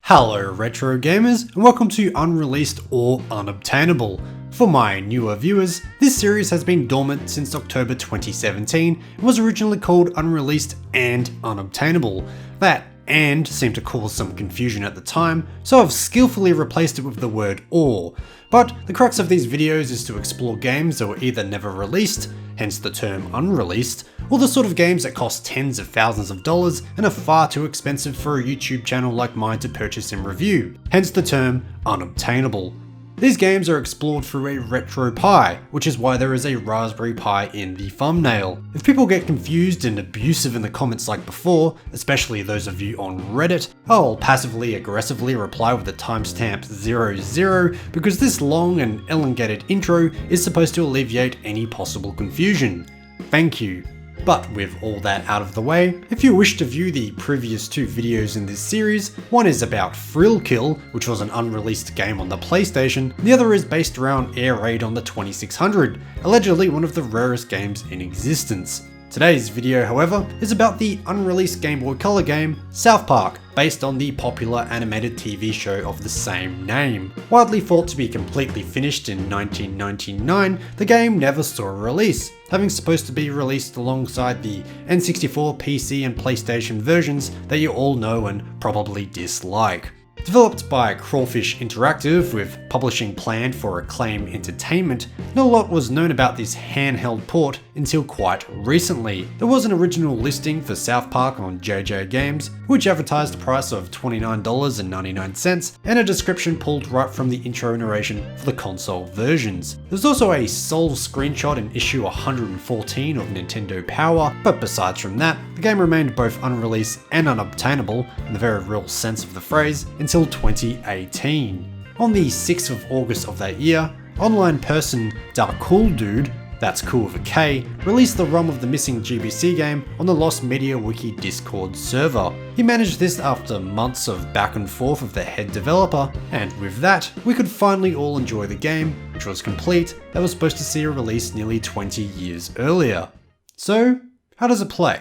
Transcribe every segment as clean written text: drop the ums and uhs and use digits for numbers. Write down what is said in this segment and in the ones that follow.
Hello retro gamers and welcome to Unreleased or Unobtainable. For my newer viewers, this series has been dormant since October 2017 and was originally called Unreleased and Unobtainable. That "and" seemed to cause some confusion at the time, so I've skillfully replaced it with the word "or". But the crux of these videos is to explore games that were either never released, hence the term unreleased, or the sort of games that cost tens of thousands of dollars and are far too expensive for a YouTube channel like mine to purchase and review, hence the term unobtainable. These games are explored through a retro Pi, which is why there is a Raspberry Pi in the thumbnail. If people get confused and abusive in the comments like before, especially those of you on Reddit, I'll passively aggressively reply with the timestamp 00 because this long and elongated intro is supposed to alleviate any possible confusion. Thank you. But with all that out of the way, if you wish to view the previous two videos in this series, one is about Thrill Kill, which was an unreleased game on the PlayStation, and the other is based around Air Raid on the 2600, allegedly one of the rarest games in existence. Today's video, however, is about the unreleased Game Boy Color game, South Park, based on the popular animated TV show of the same name. Widely thought to be completely finished in 1999, the game never saw a release, having supposed to be released alongside the N64, PC and PlayStation versions that you all know and probably dislike. Developed by Crawfish Interactive with publishing planned for Acclaim Entertainment, not a lot was known about this handheld port until quite recently. There was an original listing for South Park on JJ Games, which advertised a price of $29.99 and a description pulled right from the intro narration for the console versions. There's also a sole screenshot in issue 114 of Nintendo Power, but besides from that, the game remained both unreleased and unobtainable in the very real sense of the phrase until 2018. On the 6th of August of that year, online person DarkCoolDude, that's cool with a K, released the ROM of the missing GBC game on the Lost Media Wiki Discord server. He managed this after months of back and forth with the head developer, and with that, we could finally all enjoy the game, which was complete, that was supposed to see a release nearly 20 years earlier. So, how does it play?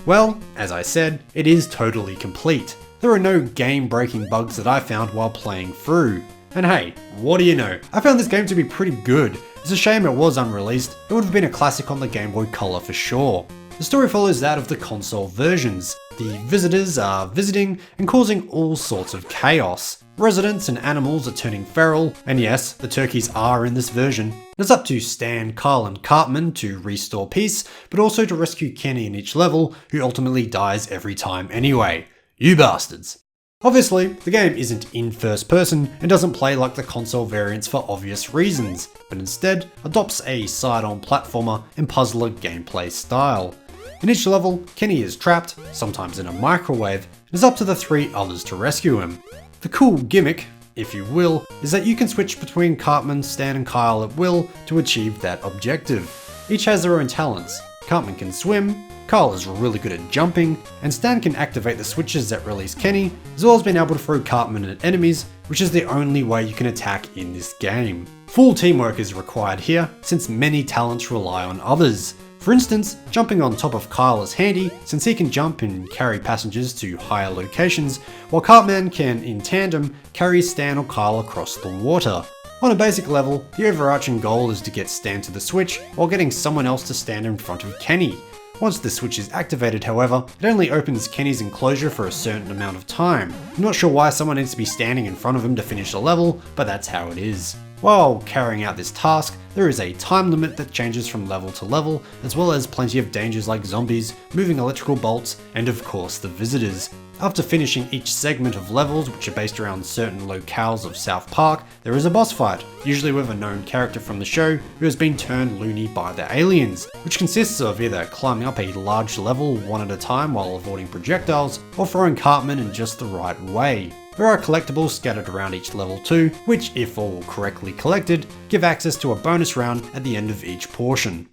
Well, as I said, it is totally complete. There are no game-breaking bugs that I found while playing through. And hey, what do you know? I found this game to be pretty good. It's a shame it was unreleased, it would have been a classic on the Game Boy Color for sure. The story follows that of the console versions. The visitors are visiting and causing all sorts of chaos. Residents and animals are turning feral, and yes, the turkeys are in this version. It's up to Stan, Kyle and Cartman to restore peace, but also to rescue Kenny in each level, who ultimately dies every time anyway. You bastards. Obviously, the game isn't in first person and doesn't play like the console variants for obvious reasons, but instead adopts a side-on platformer and puzzler gameplay style. In each level, Kenny is trapped, sometimes in a microwave, and it's up to the three others to rescue him. The cool gimmick, if you will, is that you can switch between Cartman, Stan and Kyle at will to achieve that objective. Each has their own talents. Cartman can swim, Kyle is really good at jumping, and Stan can activate the switches that release Kenny, as well as being able to throw Cartman at enemies, which is the only way you can attack in this game. Full teamwork is required here, since many talents rely on others. For instance, jumping on top of Kyle is handy, since he can jump and carry passengers to higher locations, while Cartman can, in tandem, carry Stan or Kyle across the water. On a basic level, the overarching goal is to get Stan to the switch, while getting someone else to stand in front of Kenny. Once the switch is activated, however, it only opens Kenny's enclosure for a certain amount of time. I'm not sure why someone needs to be standing in front of him to finish the level, but that's how it is. While carrying out this task, there is a time limit that changes from level to level, as well as plenty of dangers like zombies, moving electrical bolts, and of course the visitors. After finishing each segment of levels, which are based around certain locales of South Park, there is a boss fight, usually with a known character from the show who has been turned loony by the aliens, which consists of either climbing up a large level one at a time while avoiding projectiles, or throwing Cartman in just the right way. There are collectibles scattered around each level too, which, if all correctly collected, give access to a bonus round at the end of each portion.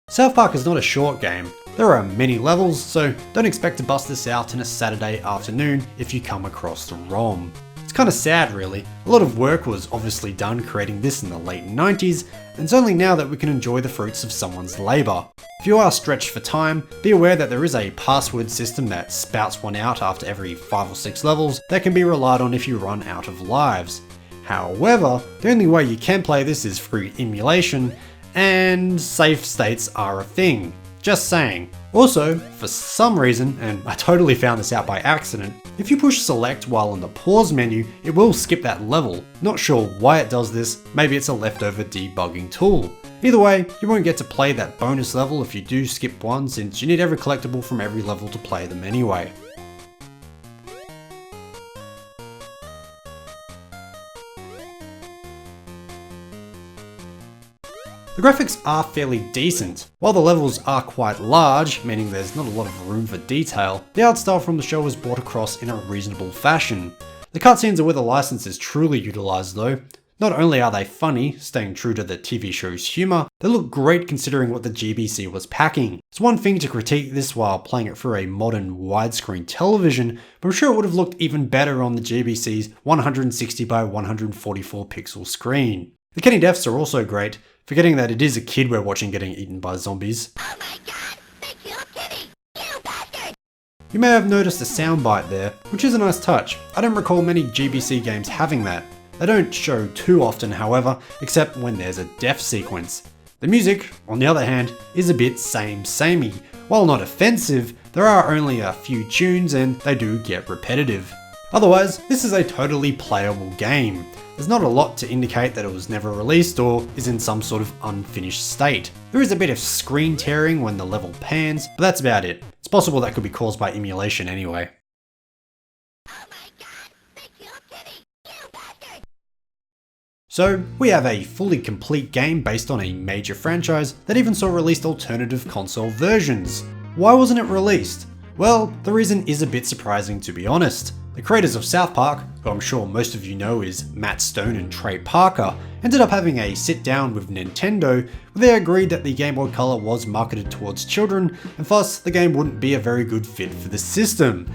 South Park is not a short game. There are many levels, so don't expect to bust this out in a Saturday afternoon if you come across the ROM. It's It's kinda sad really. A lot of work was obviously done creating this in the late 90s, and it's only now that we can enjoy the fruits of someone's labour. If you are stretched for time, be aware that there is a password system that spouts one out after every 5 or 6 levels that can be relied on if you run out of lives. However, the only way you can play this is through emulation, and save states are a thing. Just saying. Also, for some reason, and I totally found this out by accident, if you push select while in the pause menu, it will skip that level. Not sure why it does this, maybe it's a leftover debugging tool. Either way, you won't get to play that bonus level if you do skip one, since you need every collectible from every level to play them anyway. The graphics are fairly decent. While the levels are quite large, meaning there's not a lot of room for detail, the art style from the show was brought across in a reasonable fashion. The cutscenes are where the license is truly utilised though. Not only are they funny, staying true to the TV show's humour, they look great considering what the GBC was packing. It's one thing to critique this while playing it through a modern widescreen television, but I'm sure it would have looked even better on the GBC's 160 by 144 pixel screen. The Kenny deaths are also great, forgetting that it is a kid we're watching getting eaten by zombies. Oh my god, they killed Kitty! You bastard! You may have noticed a soundbite there, which is a nice touch. I don't recall many GBC games having that. They don't show too often, however, except when there's a death sequence. The music, on the other hand, is a bit samey. While not offensive, there are only a few tunes and they do get repetitive. Otherwise, this is a totally playable game. There's not a lot to indicate that it was never released or is in some sort of unfinished state. There is a bit of screen tearing when the level pans, but that's about it. It's possible that could be caused by emulation anyway. Oh my god, they killed Kitty! You bastard! So, we have a fully complete game based on a major franchise that even saw released alternative console versions. Why wasn't it released? Well, the reason is a bit surprising to be honest. The creators of South Park, who I'm sure most of you know is Matt Stone and Trey Parker, ended up having a sit down with Nintendo where they agreed that the Game Boy Color was marketed towards children and thus the game wouldn't be a very good fit for the system.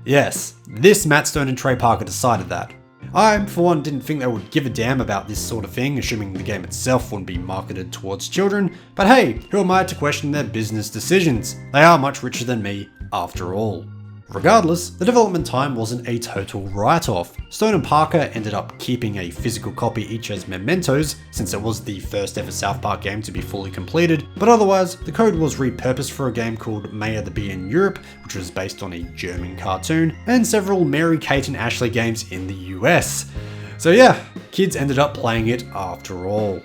Yes, this Matt Stone and Trey Parker decided that. I, for one, didn't think they would give a damn about this sort of thing, assuming the game itself wouldn't be marketed towards children, but hey, who am I to question their business decisions? They are much richer than me, after all. Regardless, the development time wasn't a total write-off. Stone and Parker ended up keeping a physical copy each as mementos, since it was the first ever South Park game to be fully completed, but otherwise, the code was repurposed for a game called May the Bee in Europe, which was based on a German cartoon, and several Mary, Kate and Ashley games in the US. So yeah, kids ended up playing it after all.